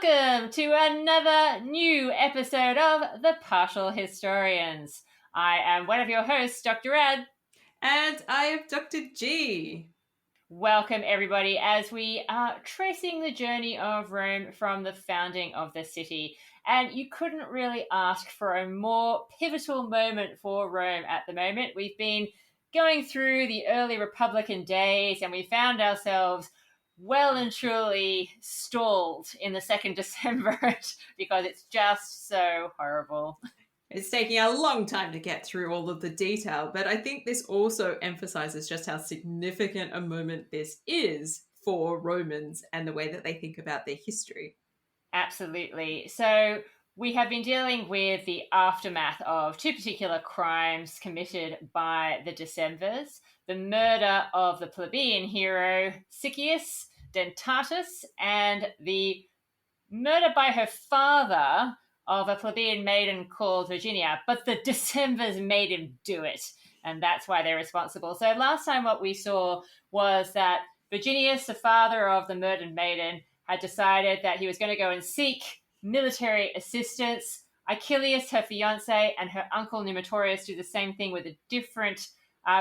Welcome to another new episode of The Partial Historians. I am one of your hosts, Dr. Ed. And I am Dr. G. Welcome, everybody, as we are tracing the journey of Rome from the founding of the city. And you couldn't really ask for a more pivotal moment for Rome at the moment. We've been going through the early Republican days, and we found ourselves well and truly stalled in the Second Decemvirate because it's just so horrible. It's taking a long time to get through all of the detail, but I think this also emphasizes just how significant a moment this is for Romans and the way that they think about their history. Absolutely. So we have been dealing with the aftermath of two particular crimes committed by the decemvirs: the murder of the plebeian hero Siculus Dentatus and the murder by her father of a plebeian maiden called Virginia, but the decemvirs made him do it, and that's why they're responsible. So last time what we saw was that Virginius, the father of the murdered maiden, had decided that he was going to go and seek military assistance. Achilles, her fiance, and her uncle Numitorius do the same thing with a different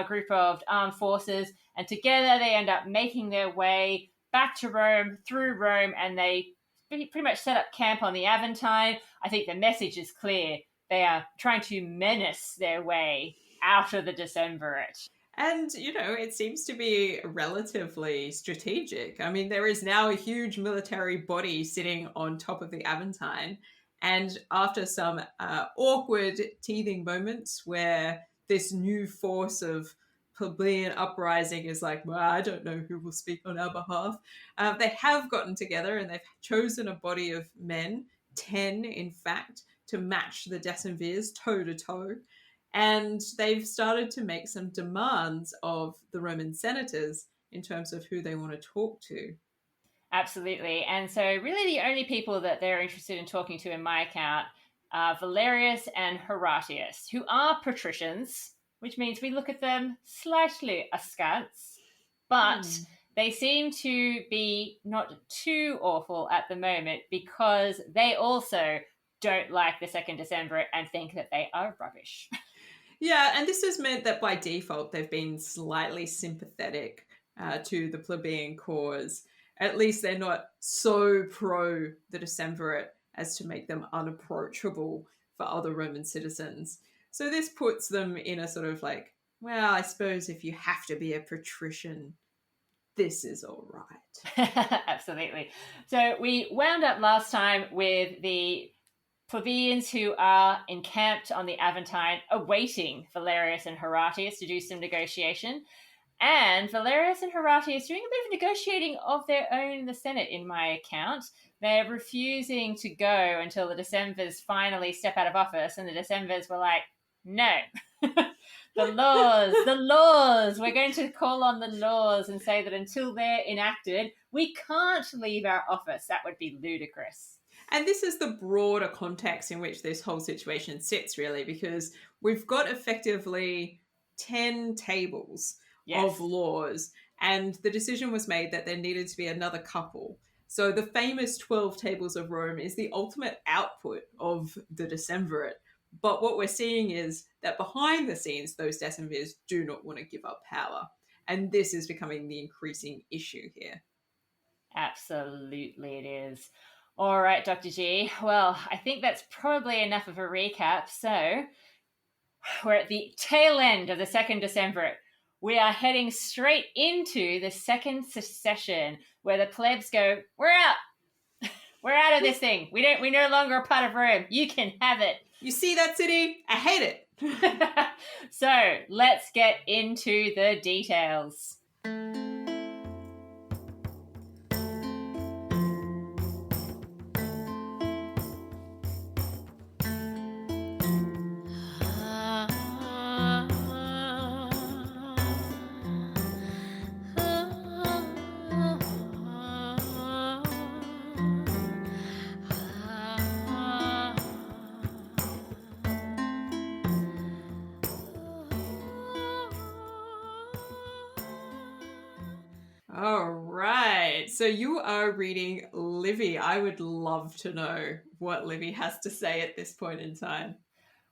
group of armed forces, and together they end up making their way back to Rome, through Rome, and they pretty much set up camp on the Aventine. I think the message is clear. They are trying to menace their way out of the Decemvirate. And, it seems to be relatively strategic. I mean, there is now a huge military body sitting on top of the Aventine. And after some awkward teething moments where this new force of plebeian uprising is like, well, I don't know who will speak on our behalf. They have gotten together and they've chosen a body of men, 10 in fact, to match the decemvirs toe to toe. And they've started to make some demands of the Roman senators in terms of who they want to talk to. Absolutely. And so really the only people that they're interested in talking to in my account are Valerius and Horatius, who are patricians, which means we look at them slightly askance, but they seem to be not too awful at the moment because they also don't like the Second Decemvirate and think that they are rubbish. Yeah, and this has meant that by default they've been slightly sympathetic to the plebeian cause. At least they're not so pro the Decemvirate as to make them unapproachable for other Roman citizens. So this puts them in a sort of like, well, I suppose if you have to be a patrician, this is all right. Absolutely. So we wound up last time with the plebeians who are encamped on the Aventine awaiting Valerius and Horatius to do some negotiation. And Valerius and Horatius doing a bit of negotiating of their own in the Senate, in my account. They're refusing to go until the decemvirs finally step out of office, and the decemvirs were like, no. The laws. We're going to call on the laws and say that until they're enacted, we can't leave our office. That would be ludicrous. And this is the broader context in which this whole situation sits, really, because we've got effectively 10 tables of laws, and the decision was made that there needed to be another couple. So the famous 12 tables of Rome is the ultimate output of the Decemvirate. But what we're seeing is that behind the scenes, those decemvirs do not want to give up power. And this is becoming the increasing issue here. Absolutely it is. All right, Dr. G. Well, I think that's probably enough of a recap. So we're at the tail end of the Second Decemvirate. We are heading straight into the Second Secession, where the plebs go, we're out. We're out of this thing. We're no longer a part of Rome. You can have it. You see that city? I hate it. So let's get into the details. All right. So you are reading Livy. I would love to know what Livy has to say at this point in time.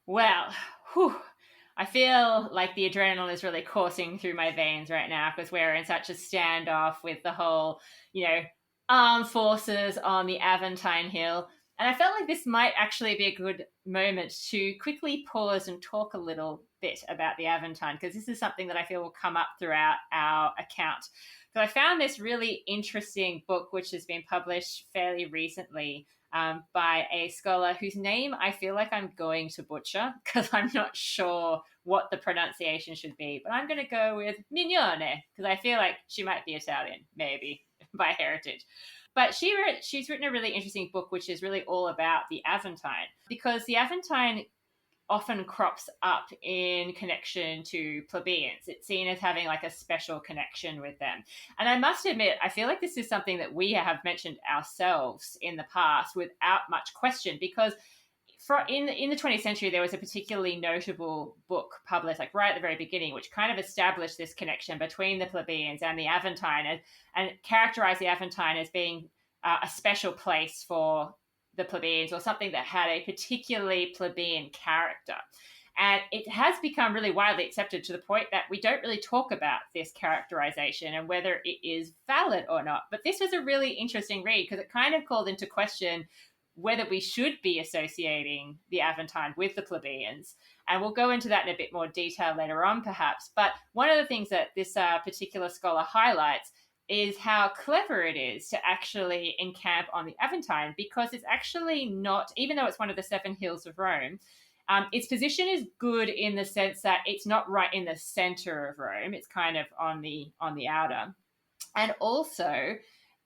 Well, whew, I feel like the adrenaline is really coursing through my veins right now because we're in such a standoff with the whole, armed forces on the Aventine Hill. And I felt like this might actually be a good moment to quickly pause and talk a little bit about the Aventine, because this is something that I feel will come up throughout our account. So I found this really interesting book, which has been published fairly recently, by a scholar whose name I feel like I'm going to butcher because I'm not sure what the pronunciation should be. But I'm going to go with Mignone because I feel like she might be Italian, maybe by heritage. But she's written a really interesting book, which is really all about the Aventine, because the Aventine often crops up in connection to plebeians. It's seen as having like a special connection with them. And I must admit, I feel like this is something that we have mentioned ourselves in the past without much question, because in the 20th century, there was a particularly notable book published, like right at the very beginning, which kind of established this connection between the plebeians and the Aventine, and characterized the Aventine as being a special place for the plebeians, or something that had a particularly plebeian character. And it has become really widely accepted to the point that we don't really talk about this characterization and whether it is valid or not. But this was a really interesting read because it kind of called into question whether we should be associating the Aventine with the plebeians. And we'll go into that in a bit more detail later on, perhaps. But one of the things that this particular scholar highlights is how clever it is to actually encamp on the Aventine, because it's actually not, even though it's one of the seven hills of Rome, its position is good in the sense that it's not right in the center of Rome. It's kind of on the outer. And also,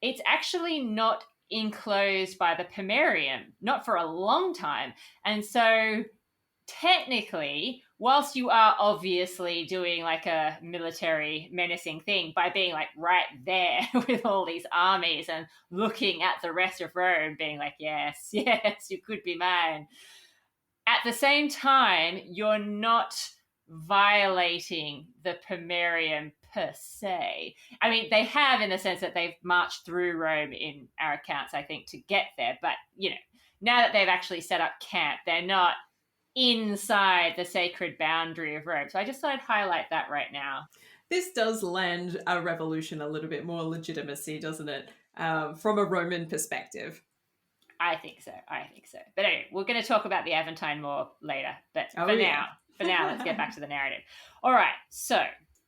it's actually not enclosed by the Pomerium, not for a long time. And so technically, whilst you are obviously doing like a military menacing thing by being like right there with all these armies and looking at the rest of Rome, being like, yes, yes, you could be mine. At the same time, you're not violating the Pomerium per se. I mean, they have, in the sense that they've marched through Rome in our accounts, I think, to get there. But, now that they've actually set up camp, they're not inside the sacred boundary of Rome. So I just thought I'd highlight that right now. This does lend a revolution a little bit more legitimacy, doesn't it? From a Roman perspective. I think so. But anyway, we're going to talk about the Aventine more later. But for now, let's get back to the narrative. All right. So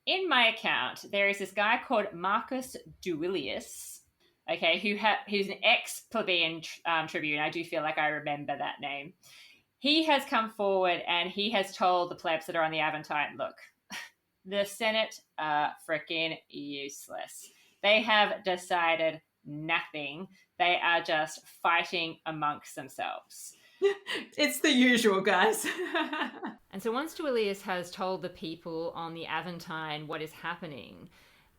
in my account, there is this guy called Marcus Duilius, okay, who's an ex-plebeian tribune. I do feel like I remember that name. He has come forward and he has told the plebs that are on the Aventine, look, the Senate are freaking useless. They have decided nothing. They are just fighting amongst themselves. It's the usual, guys. And so once Duilius has told the people on the Aventine what is happening,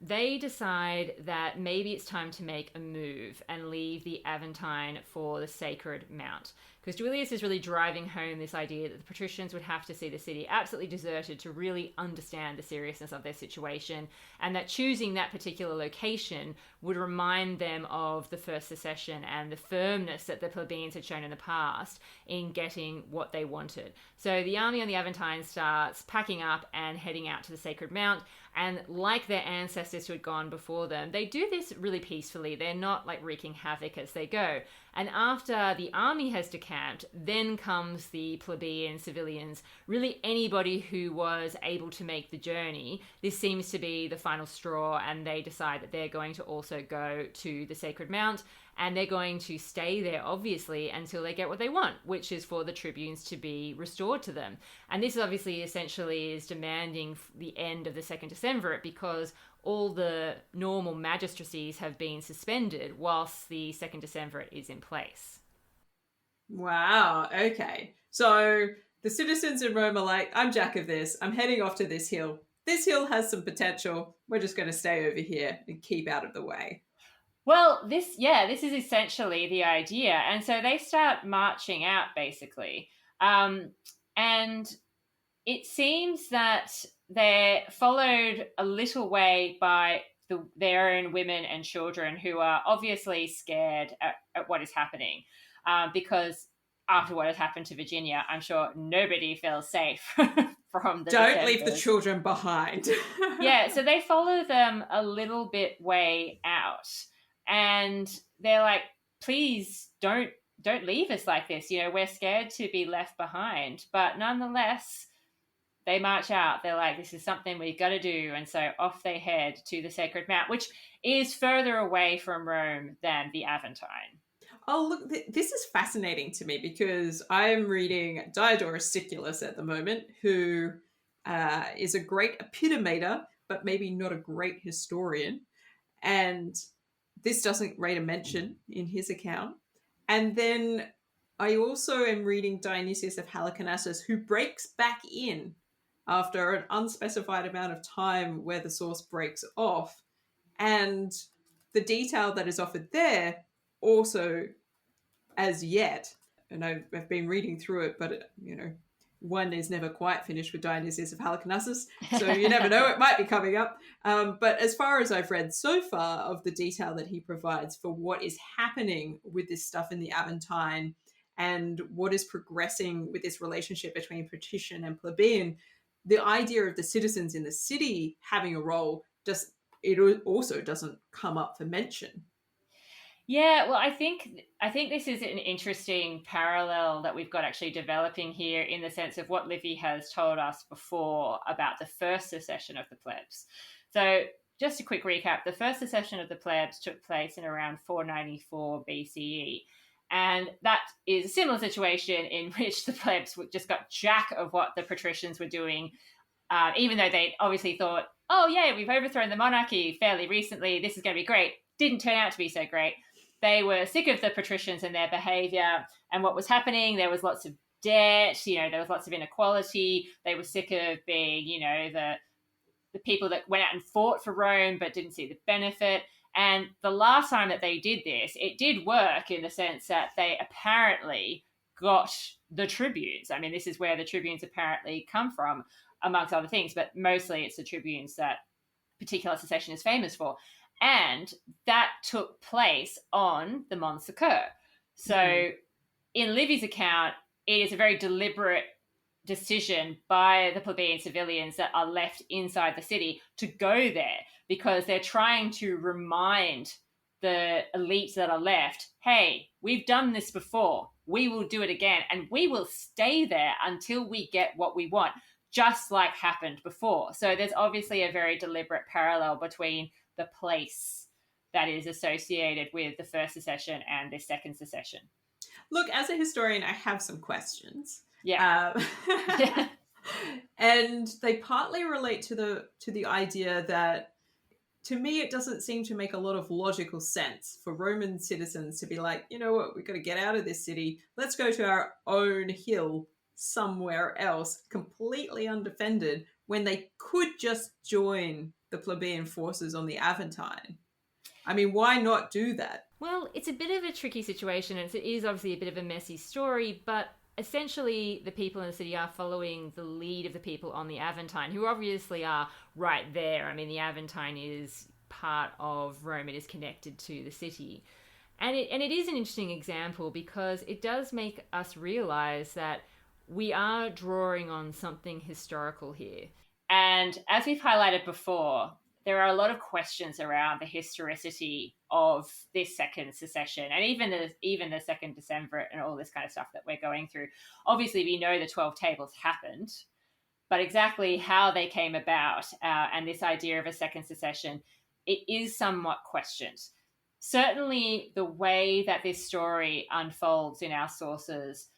they decide that maybe it's time to make a move and leave the Aventine for the Sacred Mount. Because Duilius is really driving home this idea that the patricians would have to see the city absolutely deserted to really understand the seriousness of their situation, and that choosing that particular location would remind them of the First Secession and the firmness that the plebeians had shown in the past in getting what they wanted. So the army on the Aventine starts packing up and heading out to the Sacred Mount, and like their ancestors who had gone before them, they do this really peacefully. They're not like wreaking havoc as they go. And after the army has decamped, then comes the plebeian civilians, really anybody who was able to make the journey. This seems to be the final straw, and they decide that they're going to also go to the Sacred Mount, and they're going to stay there, obviously, until they get what they want, which is for the tribunes to be restored to them. And this obviously essentially is demanding the end of the Second Decemvirate, because all the normal magistracies have been suspended whilst the Second Decemvirate is in place. Wow, okay. So the citizens in Rome are like, I'm jack of this. I'm heading off to this hill. This hill has some potential. We're just going to stay over here and keep out of the way. Well, this is essentially the idea. And so they start marching out, basically. And it seems that they're followed a little way by their own women and children who are obviously scared at what is happening, because after what has happened to Virginia, I'm sure nobody feels safe from the Don't leave the Decemvirs. children behind. Yeah, so they follow them a little bit way out, and they're like, please don't leave us like this. We're scared to be left behind. But nonetheless, they march out. They're like, this is something we've got to do. And so off they head to the Sacred Mount, which is further away from Rome than the Aventine. Oh, look, this is fascinating to me because I am reading Diodorus Siculus at the moment, who is a great epitomator, but maybe not a great historian. And this doesn't rate a mention in his account. And then I also am reading Dionysius of Halicarnassus, who breaks back in after an unspecified amount of time where the source breaks off. And the detail that is offered there also, as yet, and I've been reading through it, but one is never quite finished with Dionysius of Halicarnassus, so you never know, it might be coming up. But as far as I've read so far of the detail that he provides for what is happening with this stuff in the Aventine and what is progressing with this relationship between patrician and plebeian, the idea of the citizens in the city having a role it also doesn't come up for mention. Yeah, well, I think this is an interesting parallel that we've got actually developing here, in the sense of what Livy has told us before about the First Secession of the Plebs. So just a quick recap, the First Secession of the Plebs took place in around 494 BCE. And that is a similar situation in which the plebs just got jack of what the patricians were doing, even though they obviously thought, oh, yeah, we've overthrown the monarchy fairly recently, this is going to be great. Didn't turn out to be so great. They were sick of the patricians and their behavior and what was happening. There was lots of debt, there was lots of inequality. They were sick of being, the people that went out and fought for Rome but didn't see the benefit. And the last time that they did this, it did work in the sense that they apparently got the tribunes. I mean, this is where the tribunes apparently come from, amongst other things, but mostly it's the tribunes that particular secession is famous for. And that took place on the Mons Sacer. So in Livy's account, it is a very deliberate decision by the plebeian civilians that are left inside the city to go there, because they're trying to remind the elites that are left, hey, we've done this before, we will do it again, and we will stay there until we get what we want, just like happened before. So there's obviously a very deliberate parallel between the place that is associated with the First Secession and the Second Secession. Look, as a historian, I have some questions. Yeah. And they partly relate to the idea that, to me, it doesn't seem to make a lot of logical sense for Roman citizens to be like, you know what, we've got to get out of this city. Let's go to our own hill somewhere else, completely undefended, when they could just join the plebeian forces on the Aventine. I mean, why not do that? Well, it's a bit of a tricky situation, and it is obviously a bit of a messy story, but essentially the people in the city are following the lead of the people on the Aventine, who obviously are right there. I mean, the Aventine is part of Rome. It is connected to the city. And it is an interesting example because it does make us realize that we are drawing on something historical here. And as we've highlighted before, there are a lot of questions around the historicity of this Second Secession and even the Second Decemvirate and all this kind of stuff that we're going through. Obviously, we know the 12 tables happened, but exactly how they came about and this idea of a Second Secession, it is somewhat questioned. Certainly, the way that this story unfolds in our sources,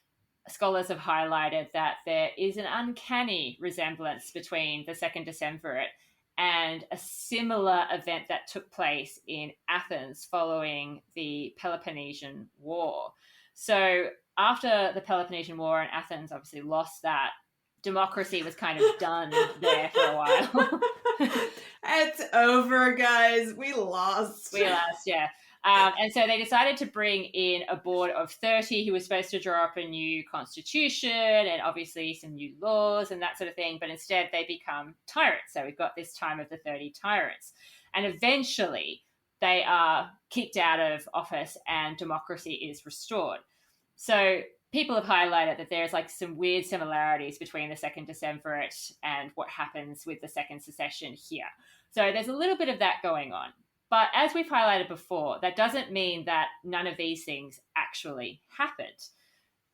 scholars have highlighted that there is an uncanny resemblance between the Second Decemvirate and a similar event that took place in Athens following the Peloponnesian War. So after the Peloponnesian War, and Athens obviously lost that, democracy was kind of done there for a while. It's over, guys. We lost. Yeah. And so they decided to bring in a board of 30 who was supposed to draw up a new constitution and obviously some new laws and that sort of thing. But instead they become tyrants. So we've got this time of the 30 tyrants. And eventually they are kicked out of office and democracy is restored. So people have highlighted that there's like some weird similarities between the Second Decemvirate and what happens with the Second Secession here. So there's a little bit of that going on. But as we've highlighted before, that doesn't mean that none of these things actually happened.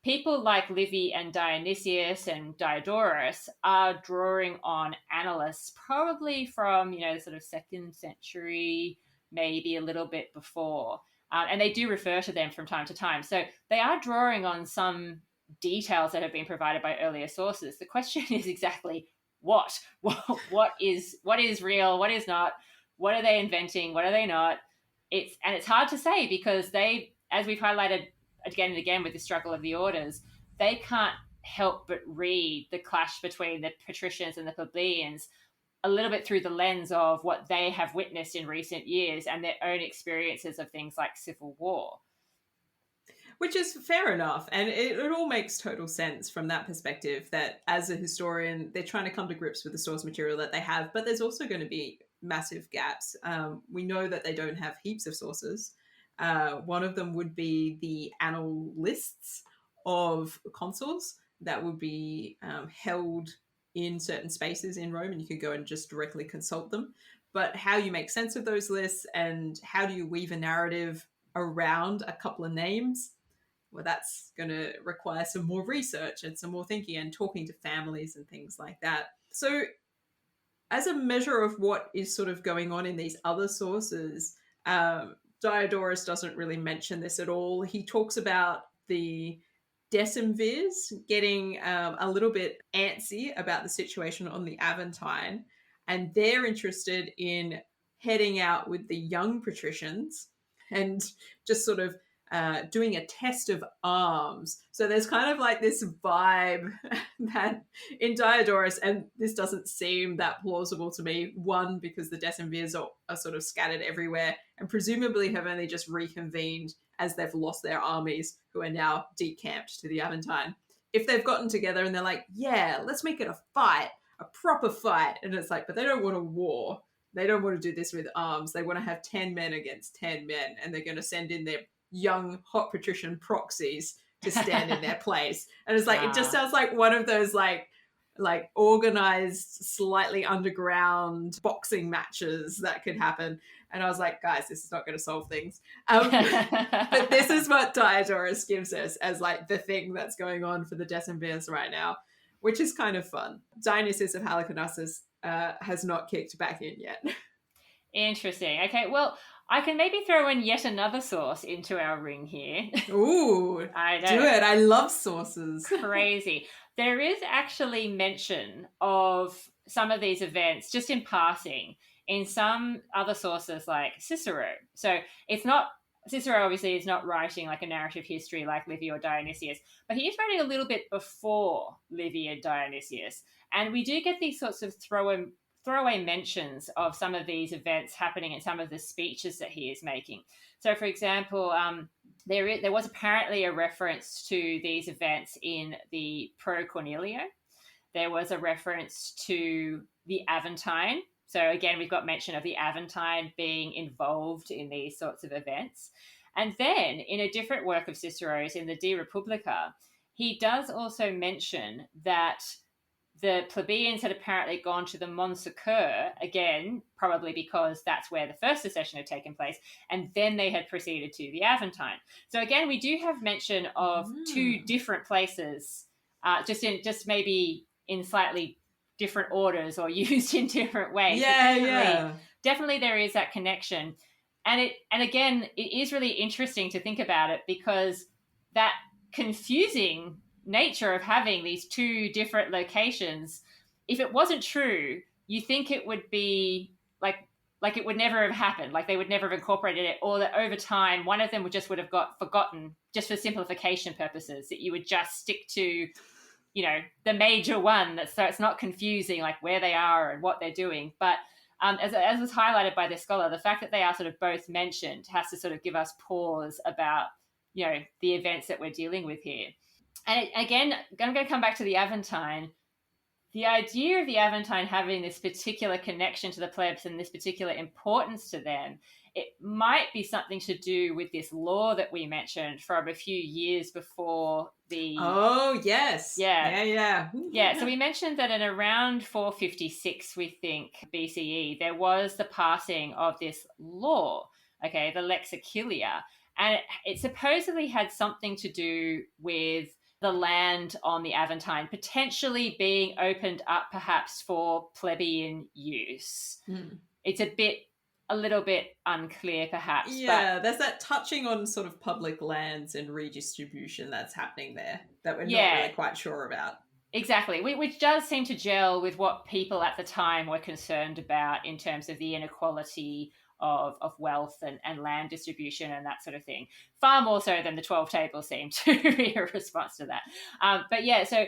People like Livy and Dionysius and Diodorus are drawing on annalists probably from, the sort of 2nd century, maybe a little bit before. And they do refer to them from time to time. So they are drawing on some details that have been provided by earlier sources. The question is exactly what? What is real? What is not? What are they inventing? What are they not? It's hard to say because they, as we've highlighted again and again with the struggle of the orders, they can't help but read the clash between the patricians and the plebeians a little bit through the lens of what they have witnessed in recent years and their own experiences of things like civil war. Which is fair enough. And it all makes total sense from that perspective, that as a historian, they're trying to come to grips with the source material that they have, but there's also going to be massive gaps. We know that they don't have heaps of sources. One of them would be the annal lists of consuls that would be held in certain spaces in Rome, and you could go and just directly consult them. But how you make sense of those lists and how do you weave a narrative around a couple of names, well, that's going to require some more research and some more thinking and talking to families and things like that. So as a measure of what is sort of going on in these other sources, Diodorus doesn't really mention this at all. He talks about the decemvirs getting a little bit antsy about the situation on the Aventine, and they're interested in heading out with the young patricians and just sort of doing a test of arms. So there's kind of like this vibe that in Diodorus, and this doesn't seem that plausible to me, one, because the decemvirs are sort of scattered everywhere and presumably have only just reconvened as they've lost their armies, who are now decamped to the Aventine. If they've gotten together and they're like, yeah, let's make it a fight, a proper fight, and it's like, but they don't want a war. They don't want to do this with arms. They want to have 10 men against 10 men, and they're going to send in their young hot patrician proxies to stand in their place. And it's like, it just sounds like one of those like organized, slightly underground boxing matches that could happen. And I was like, guys, this is not going to solve things. But this is what Diodorus gives us as like the thing that's going on for the decemvirs right now, which is kind of fun. Dionysius of Halicarnassus has not kicked back in yet. Interesting. Okay, well, I can maybe throw in yet another source into our ring here. Ooh, I know. Do it. I love sources. Crazy. There is actually mention of some of these events just in passing in some other sources like Cicero. So it's not, Cicero obviously is not writing like a narrative history like Livy or Dionysius, but he is writing a little bit before Livy and Dionysius. And we do get these sorts of throwaway mentions of some of these events happening in some of the speeches that he is making. So, for example, there was apparently a reference to these events in the Pro Cornelio. There was a reference to the Aventine. So, again, we've got mention of the Aventine being involved in these sorts of events. And then, in a different work of Cicero's, in the De Republica, he does also mention that the plebeians had apparently gone to the Mons Sacer, again, probably because that's where the First Secession had taken place, and then they had proceeded to the Aventine. So again, we do have mention of two different places, just maybe in slightly different orders or used in different ways. Definitely there is that connection. And again, it is really interesting to think about it, because that confusing nature of having these two different locations, if it wasn't true, you think it would be like it would never have happened, like they would never have incorporated it, or that over time one of them would have got forgotten just for simplification purposes, that you would just stick to the major one, so it's not confusing like where they are and what they're doing. But as was highlighted by this scholar, the fact that they are sort of both mentioned has to sort of give us pause about the events that we're dealing with here. And again, I'm going to come back to the Aventine. the idea of the Aventine having this particular connection to the plebs and this particular importance to them, it might be something to do with this law that we mentioned from a few years before the... Oh, yes. Yeah. Yeah. Yeah, so we mentioned that in around 456, we think, BCE, there was the passing of this law, okay, the Lex Aquilia, and it supposedly had something to do with the land on the Aventine potentially being opened up perhaps for plebeian use. It's a little bit unclear perhaps. Yeah, there's that touching on sort of public lands and redistribution that's happening there that we're not really quite sure about. Exactly, which does seem to gel with what people at the time were concerned about in terms of the inequality of wealth and land distribution and that sort of thing. Far more so than the 12 tables seem to be a response to that. But yeah, so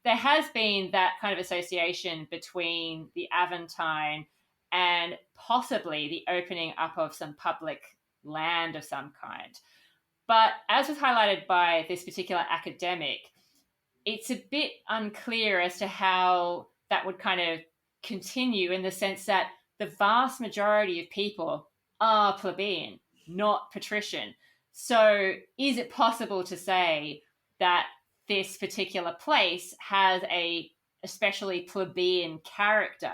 there has been that kind of association between the Aventine and possibly the opening up of some public land of some kind. But as was highlighted by this particular academic, it's a bit unclear as to how that would kind of continue, in the sense that the vast majority of people are plebeian, not patrician. So is it possible to say that this particular place has a especially plebeian character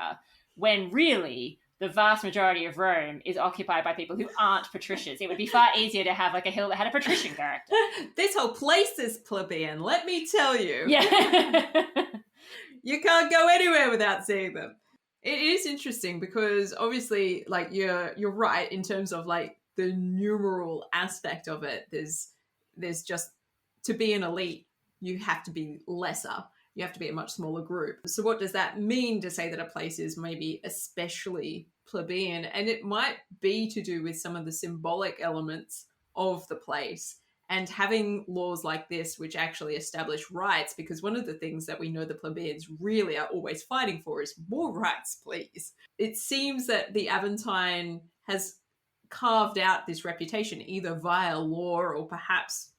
when really the vast majority of Rome is occupied by people who aren't patricians? It would be far easier to have like a hill that had a patrician character. This whole place is plebeian, let me tell you. Yeah. You can't go anywhere without seeing them. It is interesting because obviously, like, you're right in terms of like the numeral aspect of it. There's just, to be an elite, you have to be lesser. You have to be a much smaller group. So what does that mean to say that a place is maybe especially plebeian? And it might be to do with some of the symbolic elements of the place and having laws like this which actually establish rights, because one of the things that we know the plebeians really are always fighting for is more rights, please. It seems that the Aventine has carved out this reputation either via law or perhaps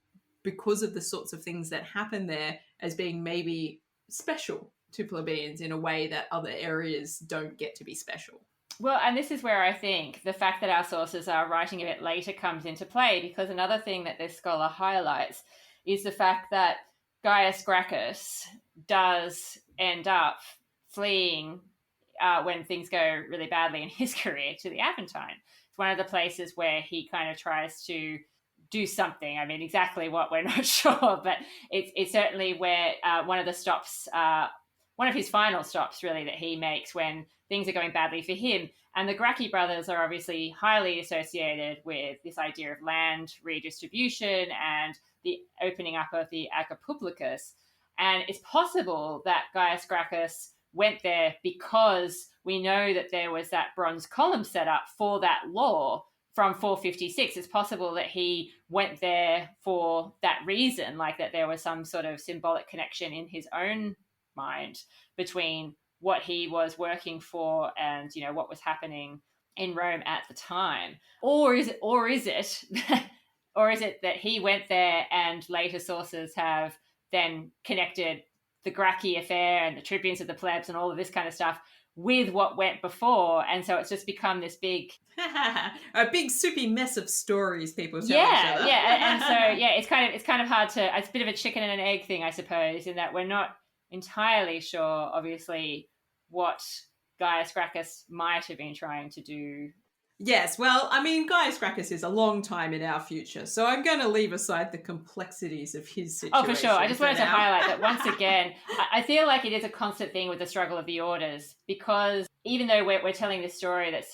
because of the sorts of things that happen there as being maybe special to plebeians in a way that other areas don't get to be special. Well, and this is where I think the fact that our sources are writing a bit later comes into play, because another thing that this scholar highlights is the fact that Gaius Gracchus does end up fleeing when things go really badly in his career to the Aventine. It's one of the places where he kind of tries to do something. I mean, exactly what, we're not sure, but it's certainly where one of his final stops, really, that he makes when things are going badly for him. And the Gracchi brothers are obviously highly associated with this idea of land redistribution and the opening up of the Aga Publicus. And it's possible that Gaius Gracchus went there because we know that there was that bronze column set up for that law from 456. It's possible that he went there for that reason, like that there was some sort of symbolic connection in his own mind between what he was working for and, you know, what was happening in Rome at the time. Or is it that he went there and later sources have then connected the Gracchi affair and the tribunes of the plebs and all of this kind of stuff with what went before, and so it's just become this big a big soupy mess of stories people tell each other. And so it's kind of hard to, it's a bit of a chicken and an egg thing, I suppose, in that we're not entirely sure, obviously, what Gaius Gracchus might have been trying to do. Yes, well, I mean, Gaius Gracchus is a long time in our future, so I'm going to leave aside the complexities of his situation. Oh, for sure. I just wanted to highlight that once again, I feel like it is a constant thing with the struggle of the orders, because even though we're telling this story that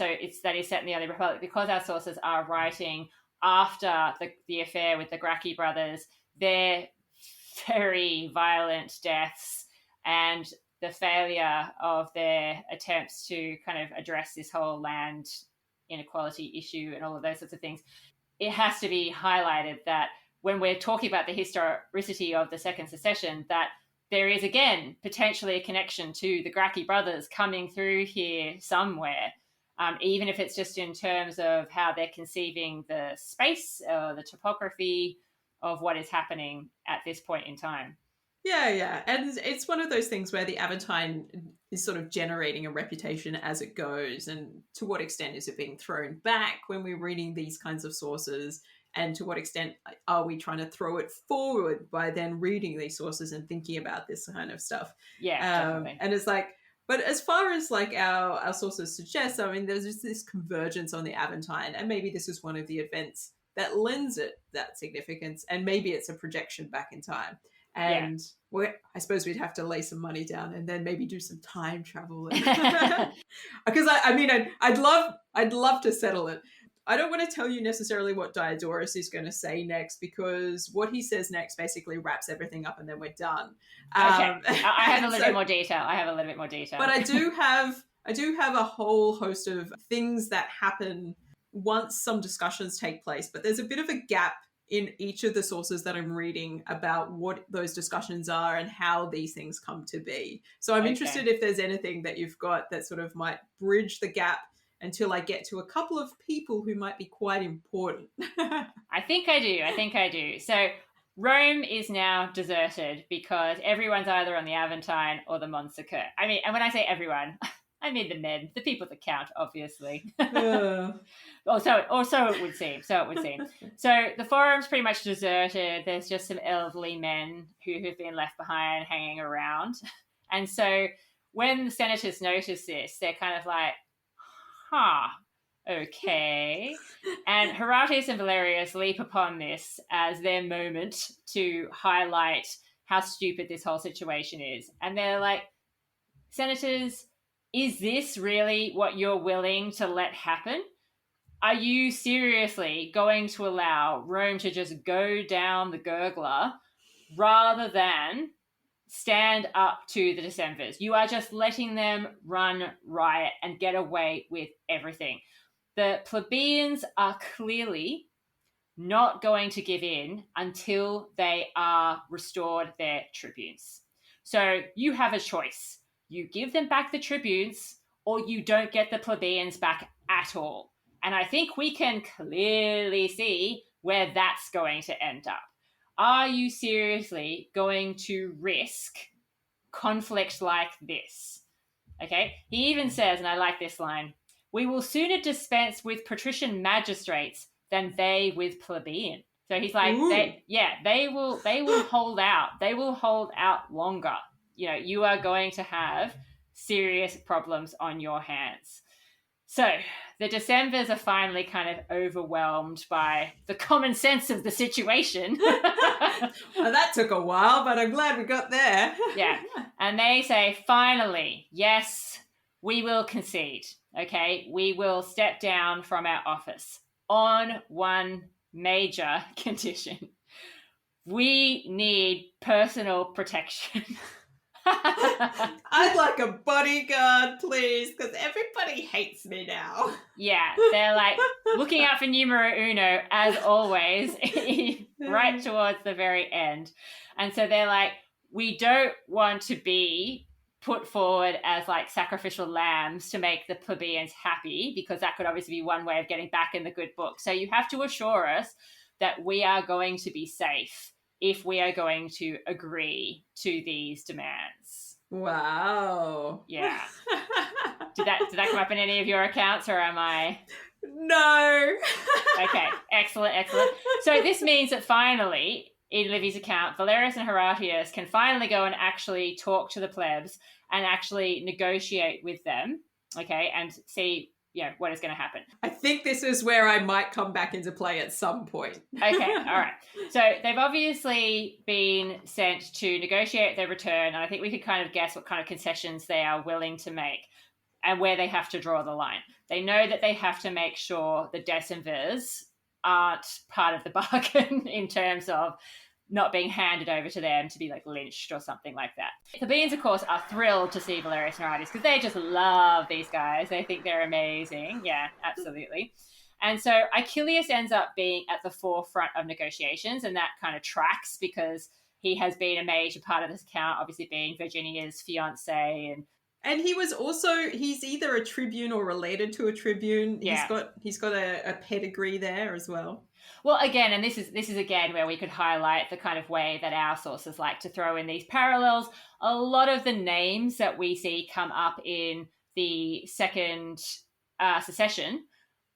is set in the early Republic, because our sources are writing after the affair with the Gracchi brothers, their very violent deaths and the failure of their attempts to kind of address this whole land inequality issue and all of those sorts of things, it has to be highlighted that when we're talking about the historicity of the Second Secession, that there is, again, potentially a connection to the Gracchi brothers coming through here somewhere, even if it's just in terms of how they're conceiving the space, the topography of what is happening at this point in time. Yeah. And it's one of those things where the Aventine is sort of generating a reputation as it goes. And to what extent is it being thrown back when we're reading these kinds of sources? And to what extent are we trying to throw it forward by then reading these sources and thinking about this kind of stuff? Yeah, definitely. And it's like, but as far as like our sources suggest, I mean, there's just this convergence on the Aventine. And maybe this is one of the events that lends it that significance. And maybe it's a projection back in time. Yeah. And I suppose we'd have to lay some money down and then maybe do some time travel. Because I mean, I'd love to settle it. I don't want to tell you necessarily what Diodorus is going to say next, because what he says next basically wraps everything up and then we're done. Okay, I have a little bit more detail. But I do have a whole host of things that happen once some discussions take place. But there's a bit of a gap in each of the sources that I'm reading about what those discussions are and how these things come to be. So I'm interested if there's anything that you've got that sort of might bridge the gap until I get to a couple of people who might be quite important. I think I do. So Rome is now deserted because everyone's either on the Aventine or the Mons Sacer. I mean, and when I say everyone, I mean the men, the people that count, obviously. Or so it would seem. So the forum's pretty much deserted. There's just some elderly men who have been left behind hanging around. And so when the senators notice this, they're kind of like, okay. And Horatius and Valerius leap upon this as their moment to highlight how stupid this whole situation is. And they're like, senators, is this really what you're willing to let happen? Are you seriously going to allow Rome to just go down the gurgler rather than stand up to the decemvirs? You are just letting them run riot and get away with everything. The plebeians are clearly not going to give in until they are restored their tribunes. So you have a choice. You give them back the tribunes, or you don't get the plebeians back at all. And I think we can clearly see where that's going to end up. Are you seriously going to risk conflict like this? Okay, he even says, and I like this line, we will sooner dispense with patrician magistrates than they with plebeian. So he's like, they will hold out. They will hold out longer. You know, you are going to have serious problems on your hands. So the decemvirs are finally kind of overwhelmed by the common sense of the situation. Well, that took a while, but I'm glad we got there. Yeah. And they say, finally, yes, we will concede. Okay, we will step down from our office on one major condition. We need personal protection. I'd like a bodyguard, please, because everybody hates me now. Yeah, they're like looking out for numero uno, as always, right towards the very end. And so they're like, we don't want to be put forward as like sacrificial lambs to make the plebeians happy, because that could obviously be one way of getting back in the good book. So you have to assure us that we are going to be safe if we are going to agree to these demands. Wow. Yeah. Did that come up in any of your accounts, or am I? No. Okay, excellent. So this means that finally, in Livy's account, Valerius and Horatius can finally go and actually talk to the plebs and actually negotiate with them, okay, and see, you know, what is going to happen. I think this is where I might come back into play at some point. Okay, all right. So they've obviously been sent to negotiate their return, and I think we could kind of guess what kind of concessions they are willing to make and where they have to draw the line. They know that they have to make sure the decemvirs aren't part of the bargain in terms of not being handed over to them to be like lynched or something like that. The plebeians, of course, are thrilled to see Valerius and Horatius because they just love these guys. They think they're amazing. Yeah, absolutely. And so Achilles ends up being at the forefront of negotiations, and that kind of tracks because he has been a major part of this account, obviously being Virginia's fiance and And he's either a tribune or related to a tribune. Yeah. He's got a pedigree there as well. Well, again, and this is again where we could highlight the kind of way that our sources like to throw in these parallels. A lot of the names that we see come up in the Second Secession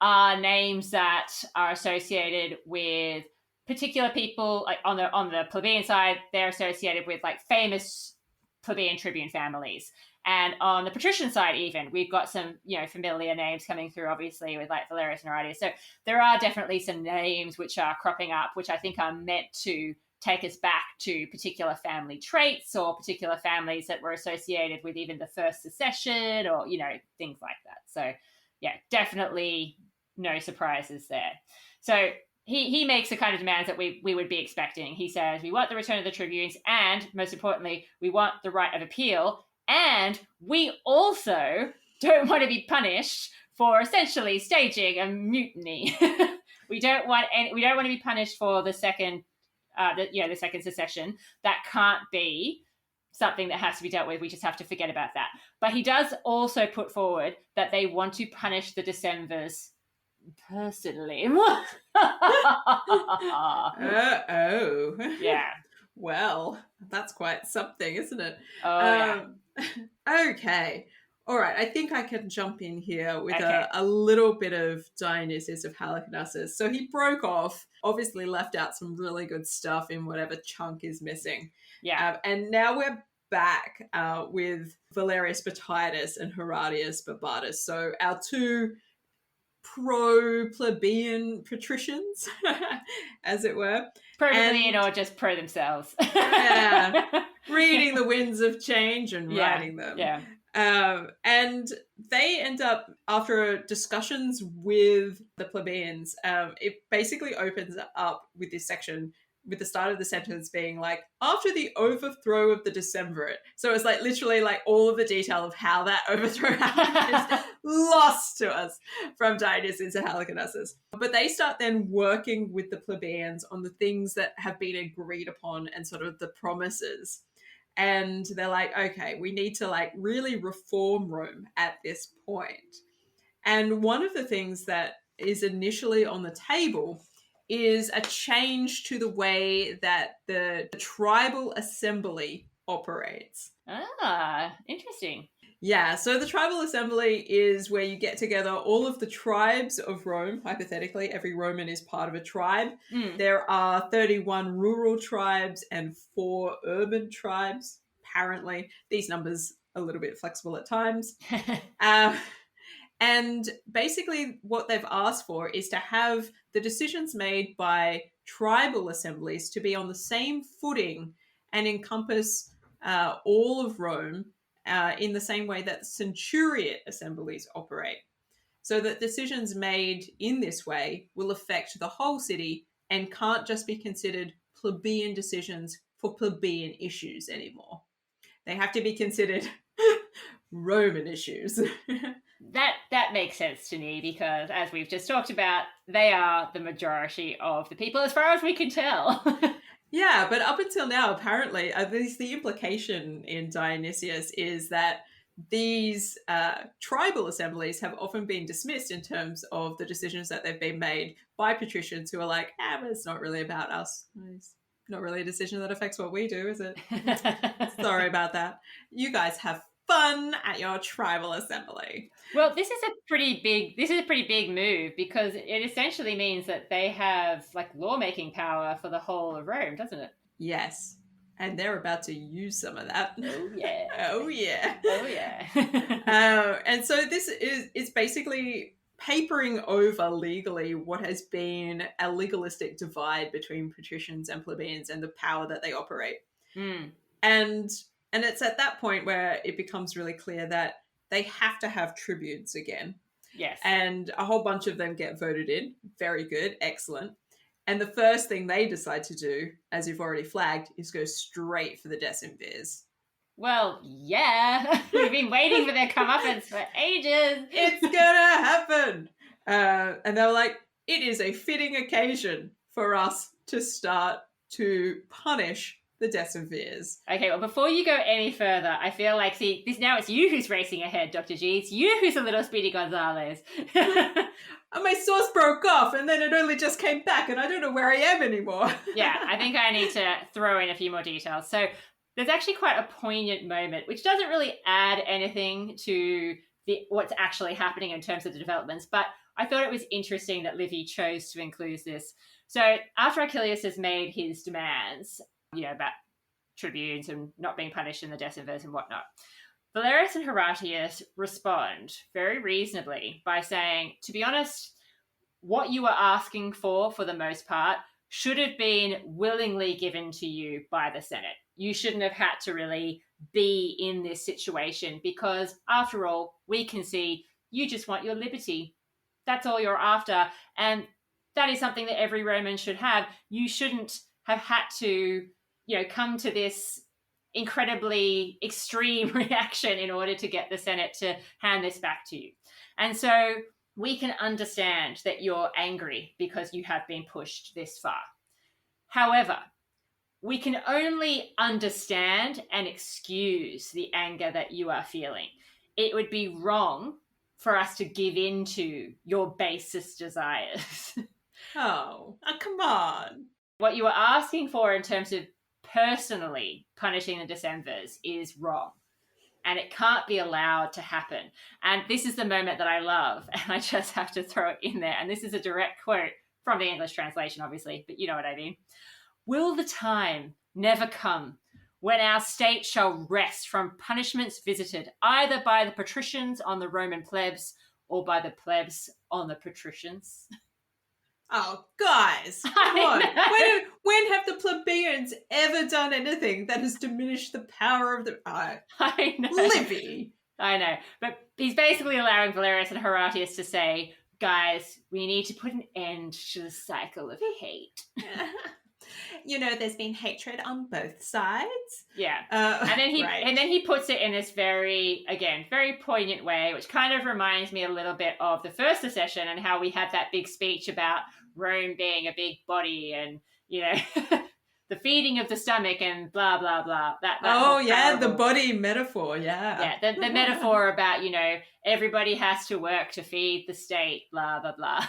are names that are associated with particular people. Like on the plebeian side, they're associated with like famous plebeian tribune families. And on the patrician side, even, we've got some, familiar names coming through, obviously, with like Valerius and Horatius. So there are definitely some names which are cropping up, which I think are meant to take us back to particular family traits or particular families that were associated with even the First Secession or, things like that. So, yeah, definitely no surprises there. So he makes the kind of demands that we would be expecting. He says, we want the return of the tribunes, and most importantly, we want the right of appeal. And we also don't want to be punished for essentially staging a mutiny. we don't want to be punished for the second secession. That can't be something that has to be dealt with. We just have to forget about that. But he does also put forward that they want to punish the decemvirs personally. Yeah. Well, that's quite something, isn't it? Oh, yeah. Okay. All right. I think I can jump in here with a little bit of Dionysius of Halicarnassus. So he broke off, obviously left out some really good stuff in whatever chunk is missing. Yeah. And now we're back with Valerius Batitus and Horatius Barbatus. So our two pro-plebeian patricians, as it were. Pro-plebeian or just pro themselves. Reading the winds of change and writing them. Yeah. And they end up, after discussions with the plebeians, it basically opens up with this section with the start of the sentence being like, after the overthrow of the Decemvirate. So it's like literally like all of the detail of how that overthrow happened is lost to us from Dionysius of Halicarnassus. But they start then working with the plebeians on the things that have been agreed upon and sort of the promises. And they're like, okay, we need to like really reform Rome at this point. And one of the things that is initially on the table is a change to the way that the tribal assembly operates. Ah, interesting. Yeah, so the tribal assembly is where you get together all of the tribes of Rome. Hypothetically, every Roman is part of a tribe. There are 31 rural tribes and 4 urban tribes. Apparently, these numbers are a little bit flexible at times. And basically what they've asked for is to have the decisions made by tribal assemblies to be on the same footing and encompass all of Rome in the same way that centuriate assemblies operate. So that decisions made in this way will affect the whole city and can't just be considered plebeian decisions for plebeian issues anymore. They have to be considered Roman issues. That makes sense to me because, as we've just talked about, they are the majority of the people as far as we can tell. Yeah, but up until now, apparently, at least the implication in Dionysius is that these tribal assemblies have often been dismissed in terms of the decisions that they've been made by patricians who are like, but it's not really about us. It's not really a decision that affects what we do, is it? Sorry about that. You guys have fun at your tribal assembly. Well, this is a pretty big move because it essentially means that they have like lawmaking power for the whole of Rome, doesn't it? Yes. And they're about to use some of that. Oh yeah. Oh yeah. Oh yeah. And so it's basically papering over legally what has been a legalistic divide between patricians and plebeians and the power that they operate. And it's at that point where it becomes really clear that they have to have tribunes again. Yes. And a whole bunch of them get voted in. Very good. Excellent. And the first thing they decide to do, as you've already flagged, is go straight for the decemvirs. Well, yeah. We've been waiting for their comeuppance for ages. It's going to happen. And they were like, it is a fitting occasion for us to start to punish the the decemvirs. Okay, well, before you go any further, I feel like, see, this now it's you who's racing ahead, Dr. G. It's you who's a little Speedy Gonzales. And my source broke off, and then it only just came back, and I don't know where I am anymore. Yeah, I think I need to throw in a few more details. So there's actually quite a poignant moment, which doesn't really add anything to what's actually happening in terms of the developments, but I thought it was interesting that Livy chose to include this. So after Achilles has made his demands, about tribunes and not being punished in the decemvirs and whatnot, Valerius and Horatius respond very reasonably by saying, to be honest, what you are asking for the most part, should have been willingly given to you by the Senate. You shouldn't have had to really be in this situation because, after all, we can see you just want your liberty. That's all you're after. And that is something that every Roman should have. You shouldn't have had to, come to this incredibly extreme reaction in order to get the Senate to hand this back to you. And so we can understand that you're angry because you have been pushed this far. However, we can only understand and excuse the anger that you are feeling. It would be wrong for us to give in to your basest desires. Oh, come on. What you are asking for in terms of personally punishing the decemvirs is wrong. And it can't be allowed to happen. And this is the moment that I love, and I just have to throw it in there. And this is a direct quote from the English translation, obviously, but you know what I mean. Will the time never come when our state shall rest from punishments visited either by the patricians on the Roman plebs or by the plebs on the patricians? Oh, guys, come on. When have the plebeians ever done anything that has diminished the power of the... I know. Livy. I know. But he's basically allowing Valerius and Horatius to say, guys, we need to put an end to the cycle of hate. There's been hatred on both sides. Yeah. And then he puts it in this very poignant way, which kind of reminds me a little bit of the First Secession and how we had that big speech about Rome being a big body and, the feeding of the stomach and blah, blah, blah. The body metaphor, yeah. Yeah, the metaphor about, everybody has to work to feed the state, blah, blah, blah.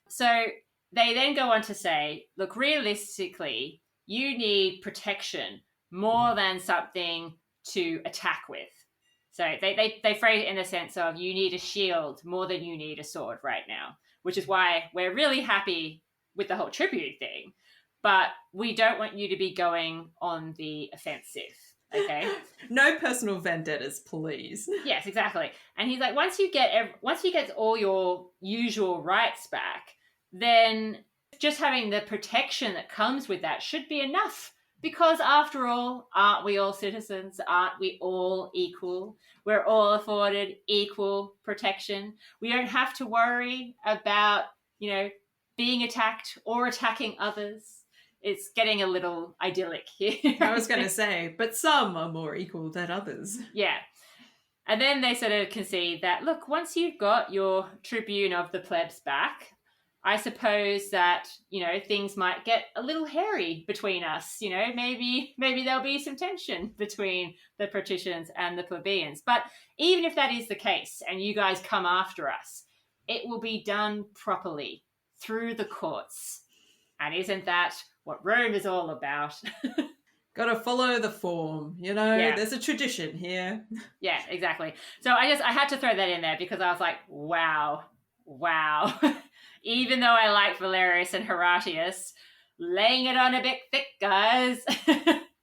So they then go on to say, look, realistically, you need protection more than something to attack with. So they phrase it in the sense of you need a shield more than you need a sword right now, which is why we're really happy with the whole tribute thing. But we don't want you to be going on the offensive, okay? No personal vendettas, please. Yes, exactly. And he's like, once you get all your usual rights back, then just having the protection that comes with that should be enough. Because after all, aren't we all citizens? Aren't we all equal? We're all afforded equal protection. We don't have to worry about, being attacked or attacking others. It's getting a little idyllic here. I was going to say, but some are more equal than others. Yeah. And then they sort of concede that, look, once you've got your tribune of the plebs back, I suppose that, things might get a little hairy between us. Maybe there'll be some tension between the patricians and the plebeians. But even if that is the case and you guys come after us, it will be done properly through the courts. And isn't that what Rome is all about? Got to follow the form, Yeah. There's a tradition here. Yeah, exactly. So I had to throw that in there because I was like, wow. Even though I like Valerius and Horatius, laying it on a bit thick, guys.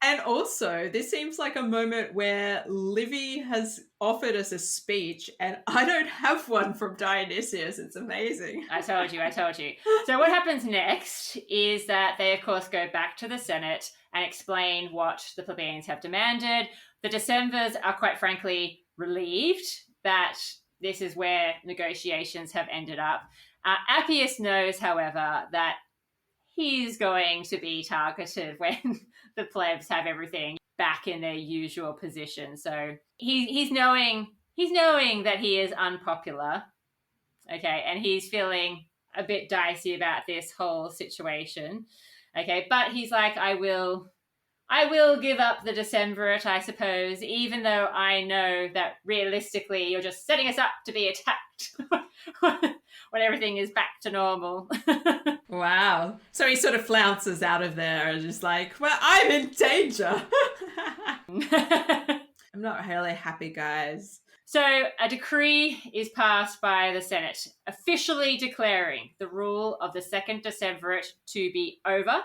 And also, this seems like a moment where Livy has offered us a speech, and I don't have one from Dionysius. It's amazing. I told you. So what happens next is that they, of course, go back to the Senate and explain what the plebeians have demanded. The decemvirs are, quite frankly, relieved that this is where negotiations have ended up. Appius knows, however, that he's going to be targeted when the plebs have everything back in their usual position. So he's knowing that he is unpopular, okay, and he's feeling a bit dicey about this whole situation, okay. But he's like, I will I will give up the Decemvirate, I suppose, even though I know that realistically you're just setting us up to be attacked when everything is back to normal. Wow. So he sort of flounces out of there and just like, well, I'm in danger. I'm not really happy, guys. So a decree is passed by the Senate, officially declaring the rule of the Second Decemvirate to be over.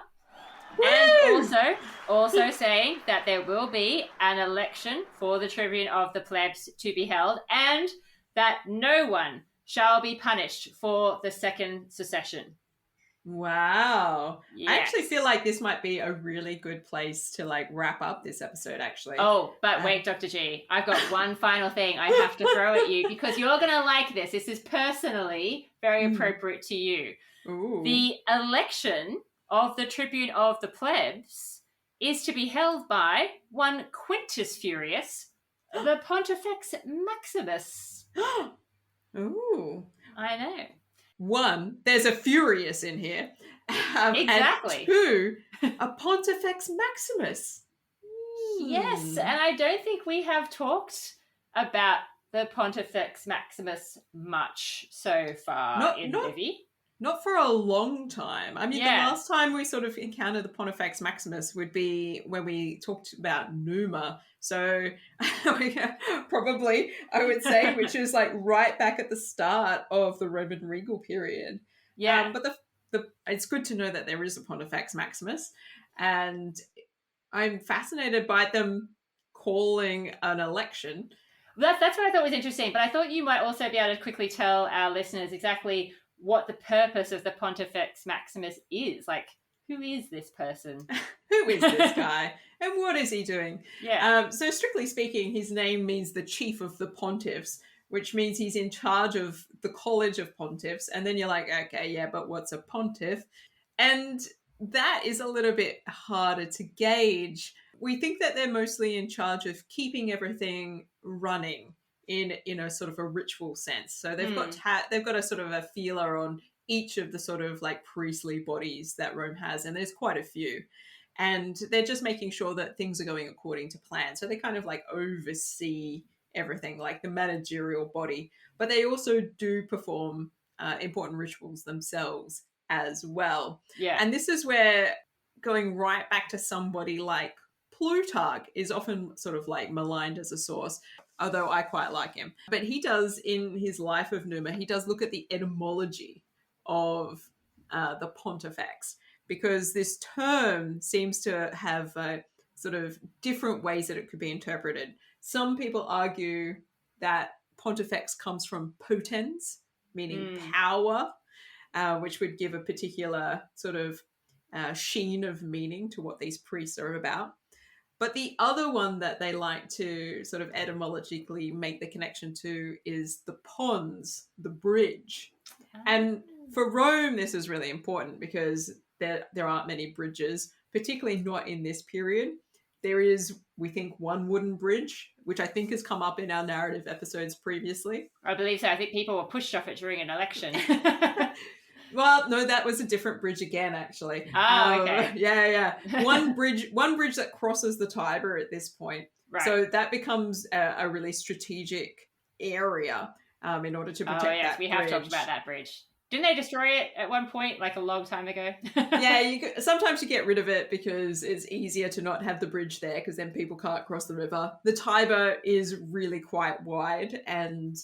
Woo! And also saying that there will be an election for the tribune of the plebs to be held, and that no one shall be punished for the Second Secession. Wow. Yes. I actually feel like this might be a really good place to like wrap up this episode, actually. Oh, but wait, Dr. G, I've got one final thing I have to throw at you because you're going to like this. This is personally very appropriate to you. Ooh. The election of the tribune of the plebs is to be held by one Quintus Furius, the Pontifex Maximus. Ooh. I know. One, there's a Furious in here. Exactly. And two, a Pontifex Maximus. Yes, and I don't think we have talked about the Pontifex Maximus much so far in Livy. Not for a long time. I mean, the last time we sort of encountered the Pontifex Maximus would be when we talked about Numa. So probably, I would say, which is like right back at the start of the Roman regal period. Yeah. But it's good to know that there is a Pontifex Maximus. And I'm fascinated by them calling an election. That's what I thought was interesting. But I thought you might also be able to quickly tell our listeners exactly what the purpose of the Pontifex Maximus is. Like, who is this person? Who is this guy? And what is he doing? Yeah. So strictly speaking, his name means the chief of the pontiffs, which means he's in charge of the college of pontiffs. And then you're like, okay, yeah, but what's a pontiff? And that is a little bit harder to gauge. We think that they're mostly in charge of keeping everything running in a sort of a ritual sense. So they've got a sort of a feeler on each of the sort of like priestly bodies that Rome has, and there's quite a few. And they're just making sure that things are going according to plan. So they kind of like oversee everything, like the managerial body. But they also do perform important rituals themselves as well. Yeah. And this is where going right back to somebody like Plutarch is often sort of like maligned as a source, although I quite like him. But he does, in his Life of Numa, he does look at the etymology of the Pontifex, because this term seems to have sort of different ways that it could be interpreted. Some people argue that Pontifex comes from potens, meaning power, which would give a particular sort of sheen of meaning to what these priests are about. But the other one that they like to sort of etymologically make the connection to is the pons, the bridge. And for Rome, this is really important because there aren't many bridges, particularly not in this period. There is, we think, one wooden bridge, which I think has come up in our narrative episodes previously. I believe so. I think people were pushed off it during an election. Well, no, that was a different bridge again, actually. Oh, okay. Yeah. One bridge that crosses the Tiber at this point. Right. So that becomes a really strategic area in order to protect that we bridge. have talked about that bridge. Didn't they destroy it at one point, like a long time ago? Yeah, sometimes you get rid of it because it's easier to not have the bridge there because then people can't cross the river. The Tiber is really quite wide, and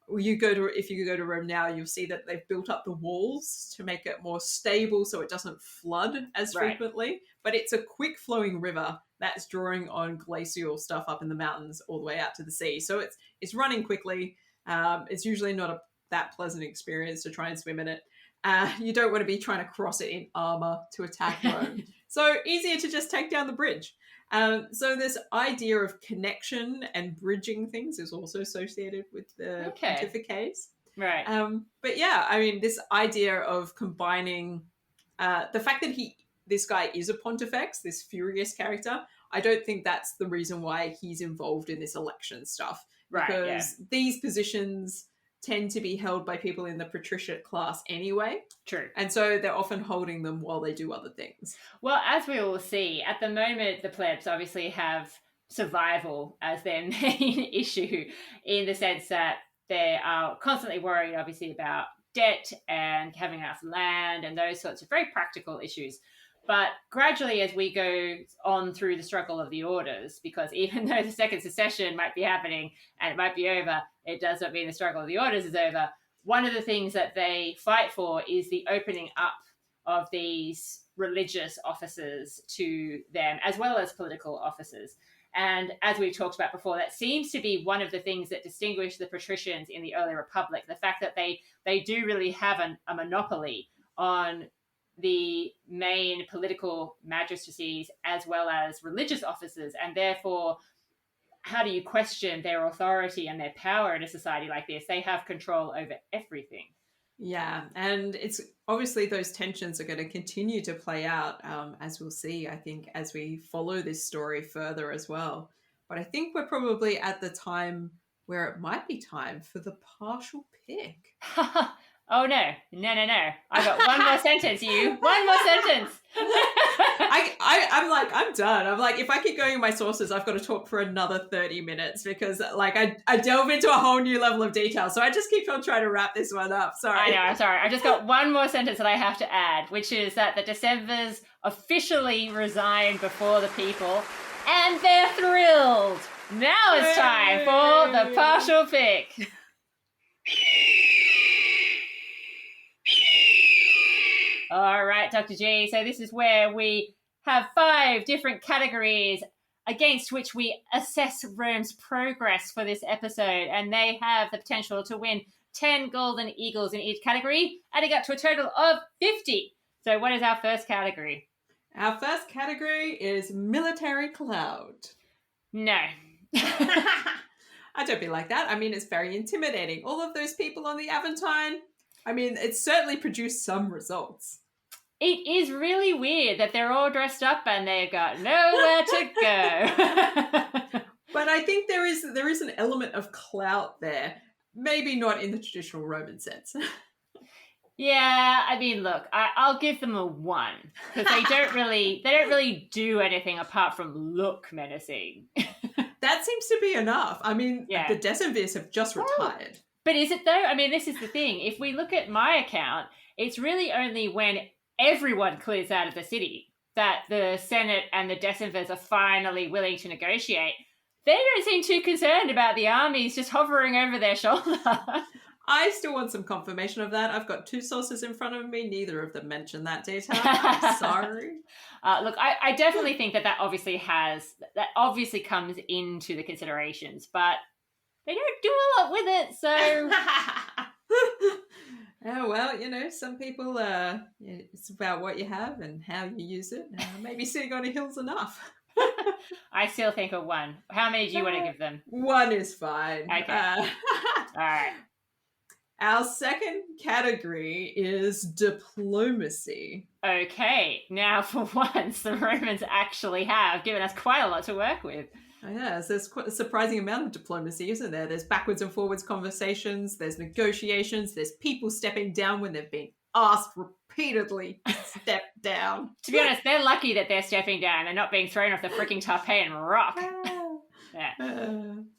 if you go to Rome now, you'll see that they've built up the walls to make it more stable so it doesn't flood as frequently. But it's a quick flowing river that's drawing on glacial stuff up in the mountains all the way out to the sea. So it's running quickly. It's usually not that pleasant experience to try and swim in it. You don't want to be trying to cross it in armor to attack Rome. So easier to just take down the bridge. So this idea of connection and bridging things is also associated with the pontificates. Right. But yeah, I mean, this idea of combining the fact that this guy is a pontifex, this Furious character, I don't think that's the reason why he's involved in this election stuff. Right, because these positions tend to be held by people in the patriciate class anyway. True. And so they're often holding them while they do other things. Well, as we all see, at the moment, the plebs obviously have survival as their main issue, in the sense that they are constantly worried, obviously, about debt and having enough land and those sorts of very practical issues. But gradually, as we go on through the struggle of the orders, because even though the Second Secession might be happening and it might be over, it does not mean the struggle of the orders is over. One of the things that they fight for is the opening up of these religious offices to them, as well as political offices. And as we've talked about before, that seems to be one of the things that distinguish the patricians in the early republic, the fact that they do really have a monopoly on the main political magistracies as well as religious officers, and therefore, how do you question their authority and their power in a society like this? They have control over everything. Yeah, and it's obviously those tensions are going to continue to play out, as we'll see, I think, as we follow this story further as well. But I think we're probably at the time where it might be time for the partial pick. Oh, no. I got one more sentence, you. One more sentence. I'm like, I'm done. I'm like, if I keep going in my sources, I've got to talk for another 30 minutes because like I delve into a whole new level of detail. So I just keep on trying to wrap this one up. Sorry. I know, I'm sorry. I just got one more sentence that I have to add, which is that the Decemvirs officially resign before the people and they're thrilled. Now it's time for the partial pick. All right, Dr. G. So this is where we have 5 different categories against which we assess Rome's progress for this episode. And they have the potential to win 10 golden eagles in each category, adding up to a total of 50. So what is our first category? Our first category is military cloud. No. I don't be like that. I mean, it's very intimidating. All of those people on the Aventine, I mean, it certainly produced some results. It is really weird that they're all dressed up and they've got nowhere to go. But I think there is an element of clout there. Maybe not in the traditional Roman sense. Yeah, I mean, look, I'll give them a 1 because they don't really do anything apart from look menacing. That seems to be enough. I mean, yeah. The decemvirs have just retired. But is it though? I mean, this is the thing. If we look at my account, it's really only when everyone clears out of the city that the Senate and the decemvirs are finally willing to negotiate. They don't seem too concerned about the armies just hovering over their shoulder. I still want some confirmation of that. I've got 2 sources in front of me. Neither of them mention that detail. I'm sorry. Look, I definitely think that obviously comes into the considerations, but they don't do a lot with it, so... Oh, well, you know, some people, it's about what you have and how you use it. Maybe sitting on a hill's enough. I still think a 1. How many do you want to give them? 1 is fine. Okay. All right. Our second category is diplomacy. Okay. Now, for once, the Romans actually have given us quite a lot to work with. Oh, yeah, so there's quite a surprising amount of diplomacy, isn't there? There's backwards and forwards conversations, there's negotiations, there's people stepping down when they've been asked repeatedly to step down. To be honest, they're lucky that they're stepping down and not being thrown off the freaking Tarpeian rock.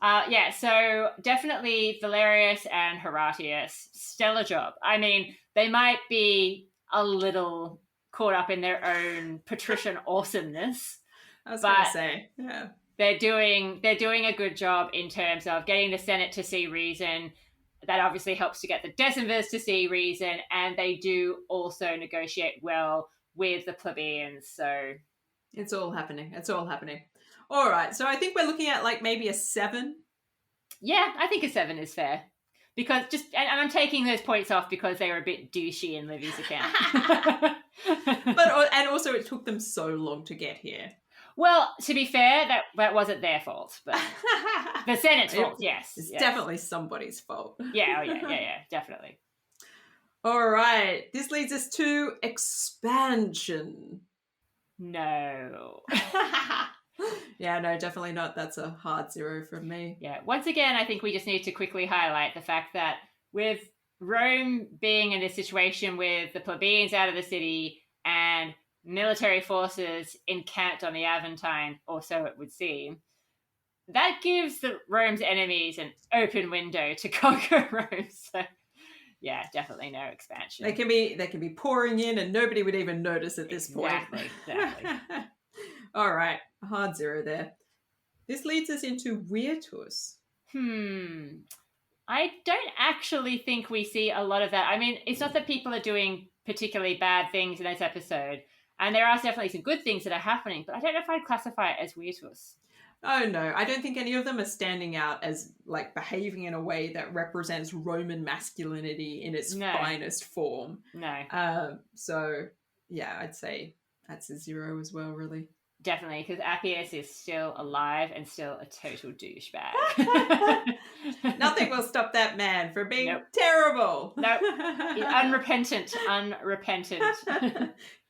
Yeah. So definitely Valerius and Horatius, stellar job. I mean, they might be a little caught up in their own patrician awesomeness. I was going to say, yeah. They're doing a good job in terms of getting the Senate to see reason. That obviously helps to get the decemvirs to see reason, and they do also negotiate well with the plebeians. So it's all happening. All right, so I think we're looking at like maybe a 7. Yeah, I think a 7 is fair. Because and I'm taking those points off because they were a bit douchey in Livy's account. And also it took them so long to get here. Well, to be fair, that wasn't their fault, but the Senate's fault, yes. It's definitely somebody's fault. Yeah, definitely. All right, this leads us to expansion. No. Yeah, no, definitely not. That's a hard 0 from me. Yeah, once again, I think we just need to quickly highlight the fact that with Rome being in this situation with the plebeians out of the city and military forces encamped on the Aventine, or so it would seem, that gives the Rome's enemies an open window to conquer Rome. So yeah, definitely no expansion. They can be pouring in and nobody would even notice at this point. Exactly. All right, a hard 0 there. This leads us into Virtus. I don't actually think we see a lot of that. I mean, it's not that people are doing particularly bad things in this episode, and there are definitely some good things that are happening, but I don't know if I'd classify it as Virtus. Oh no, I don't think any of them are standing out as like behaving in a way that represents Roman masculinity in its finest form. No. So yeah, I'd say that's a 0 as well, really. Definitely, because Appius is still alive and still a total douchebag. Nothing will stop that man from being terrible. Nope. Unrepentant.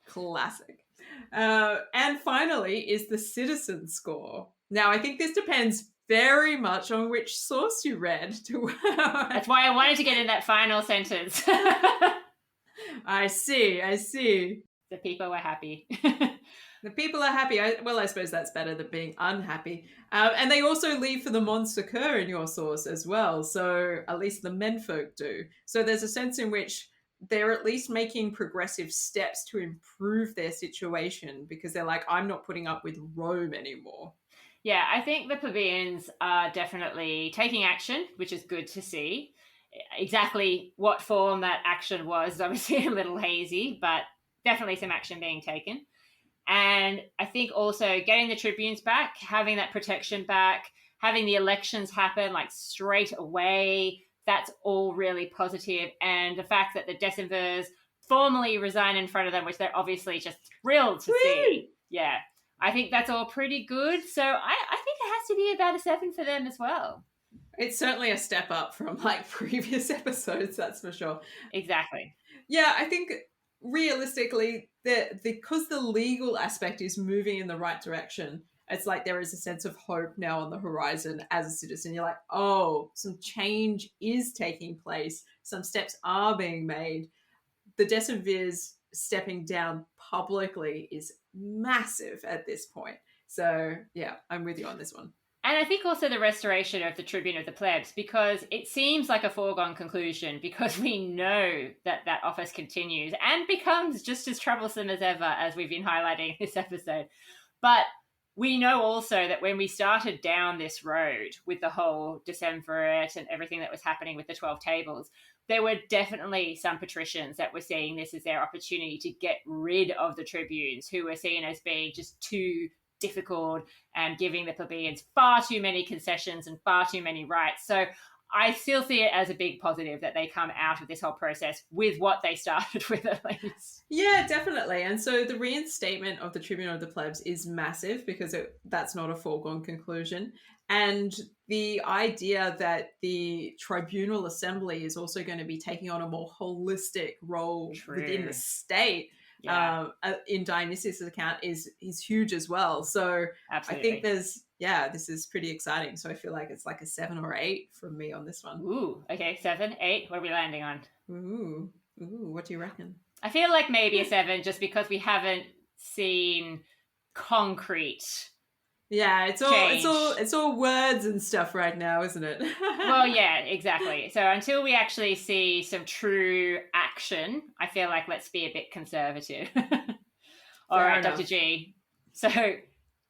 Classic. And finally is the citizen score. Now, I think this depends very much on which source you read. That's why I wanted to get in that final sentence. I see. The people were happy. The people are happy. I suppose that's better than being unhappy. And they also leave for the Mons Sacer in your source as well. So at least the menfolk do. So there's a sense in which they're at least making progressive steps to improve their situation because they're like, I'm not putting up with Rome anymore. Yeah, I think the plebeians are definitely taking action, which is good to see. Exactly what form that action was is obviously a little hazy, but definitely some action being taken. And I think also getting the tribunes back, having that protection back, having the elections happen like straight away, that's all really positive. And the fact that the decemvirs formally resign in front of them, which they're obviously just thrilled to see. Yeah, I think that's all pretty good. So I think it has to be about a 7 for them as well. It's certainly a step up from like previous episodes, that's for sure. Exactly. Yeah, I think realistically, because the legal aspect is moving in the right direction, it's like there is a sense of hope now on the horizon as a citizen. You're like, oh, some change is taking place. Some steps are being made. The decemvirs stepping down publicly is massive at this point. So yeah, I'm with you on this one. And I think also the restoration of the tribune of the plebs, because it seems like a foregone conclusion, because we know that that office continues and becomes just as troublesome as ever, as we've been highlighting in this episode. But we know also that when we started down this road with the whole decemvirate and everything that was happening with the 12 tables, there were definitely some patricians that were seeing this as their opportunity to get rid of the tribunes, who were seen as being just too difficult and giving the plebeians far too many concessions and far too many rights. So I still see it as a big positive that they come out of this whole process with what they started with, at least. Yeah, definitely. And so the reinstatement of the tribune of the plebs is massive because that's not a foregone conclusion. And the idea that the tribunal assembly is also going to be taking on a more holistic role within the state in Dionysius' account is huge as well. So absolutely. I think this is pretty exciting. So I feel like it's like a 7 or 8 from me on this one. Ooh, okay, 7, 8. What are we landing on? Ooh, what do you reckon? I feel like maybe a 7, just because we haven't seen concrete. Yeah, it's all words and stuff right now, isn't it? Well, yeah, exactly. So until we actually see some true action, I feel like let's be a bit conservative. All right, Dr. G. So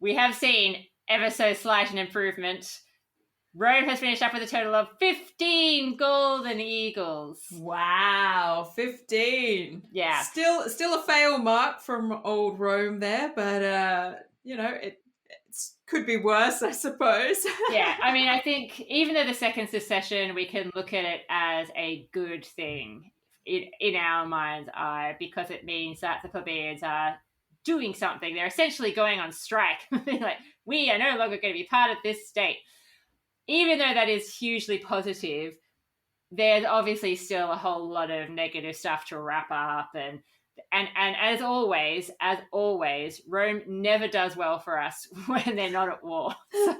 we have seen ever so slight an improvement. Rome has finished up with a total of 15 golden eagles. Wow, 15. Yeah. Still a fail mark from old Rome there, but it could be worse, I suppose. Yeah, I mean, I think even though the Second Secession, we can look at it as a good thing in our mind's eye, because it means that the plebeians are doing something. They're essentially going on strike. Like, we are no longer going to be part of this state. Even though that is hugely positive, there's obviously still a whole lot of negative stuff to wrap up. And as always, Rome never does well for us when they're not at war. So.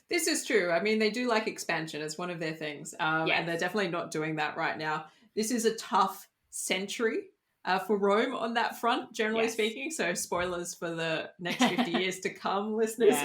This is true. I mean, they do like expansion as one of their things, Yes. and they're definitely not doing that right now. This is a tough century for Rome on that front, generally Yes. speaking. So spoilers for the next 50 years to come, listeners.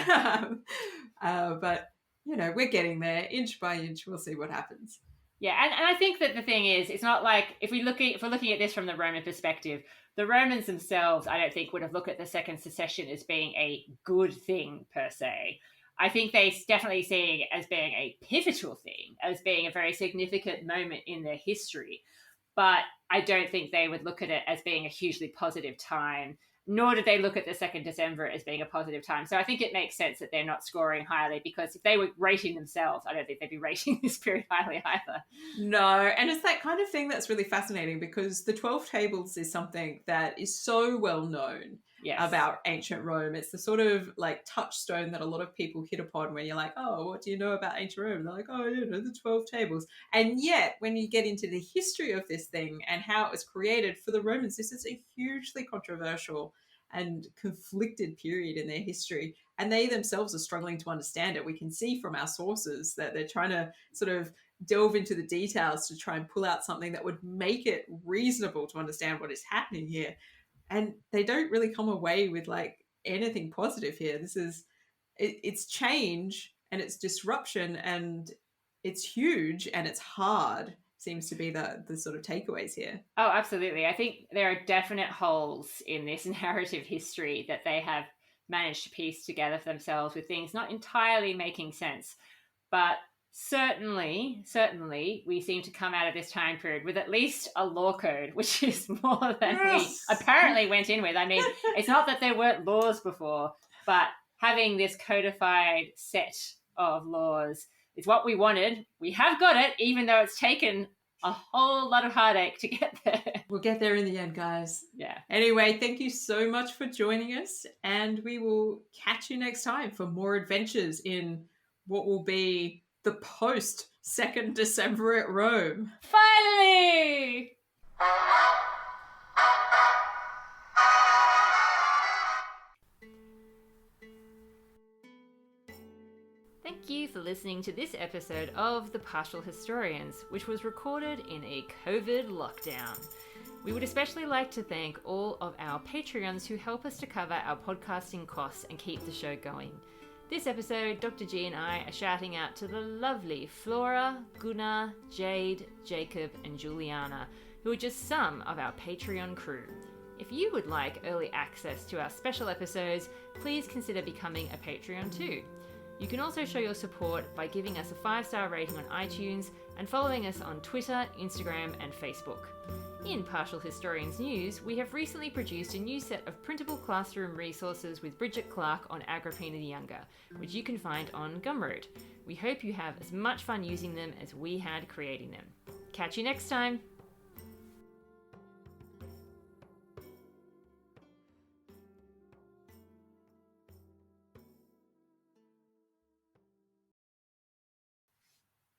But, you know, we're getting there inch by inch. We'll see what happens. Yeah, and I think that the thing is, it's not like if we're looking at this from the Roman perspective, the Romans themselves, I don't think, would have looked at the Second Secession as being a good thing per se. I think they definitely see it as being a pivotal thing, as being a very significant moment in their history. But I don't think they would look at it as being a hugely positive time, nor did they look at the Second Decemvirate as being a positive time. So I think it makes sense that they're not scoring highly, because if they were rating themselves, I don't think they'd be rating this period highly either. No, and it's that kind of thing that's really fascinating, because the 12 tables is something that is so well known about ancient Rome. It's the sort of like touchstone that a lot of people hit upon when you're like, oh, what do you know about ancient Rome? And they're like, oh, you know, the 12 tables. And yet, when you get into the history of this thing and how it was created for the Romans, this is a hugely controversial and conflicted period in their history. And they themselves are struggling to understand it. We can see from our sources that they're trying to sort of delve into the details to try and pull out something that would make it reasonable to understand what is happening here. And they don't really come away with like anything positive here. This is, it's change and it's disruption and it's huge and it's hard, seems to be the sort of takeaways here. Oh, absolutely. I think there are definite holes in this narrative history that they have managed to piece together for themselves, with things not entirely making sense. But certainly, we seem to come out of this time period with at least a law code, which is more than we apparently went in with. I mean, it's not that there weren't laws before, but having this codified set of laws is what we wanted. We have got it, even though it's taken a whole lot of heartache to get there. We'll get there in the end, guys. Yeah. Anyway, thank you so much for joining us, and we will catch you next time for more adventures in what will be the post Second Decemvirate Rome. Finally! Thank you for listening to this episode of The Partial Historians, which was recorded in a COVID lockdown. We would especially like to thank all of our Patreons who help us to cover our podcasting costs and keep the show going. This episode, Dr. G and I are shouting out to the lovely Flora, Gunnar, Jade, Jacob, and Juliana, who are just some of our Patreon crew. If you would like early access to our special episodes, please consider becoming a Patreon too. You can also show your support by giving us a 5-star rating on iTunes and following us on Twitter, Instagram, and Facebook. In Partial Historians News, we have recently produced a new set of printable classroom resources with Bridget Clark on Agrippina the Younger, which you can find on Gumroad. We hope you have as much fun using them as we had creating them. Catch you next time!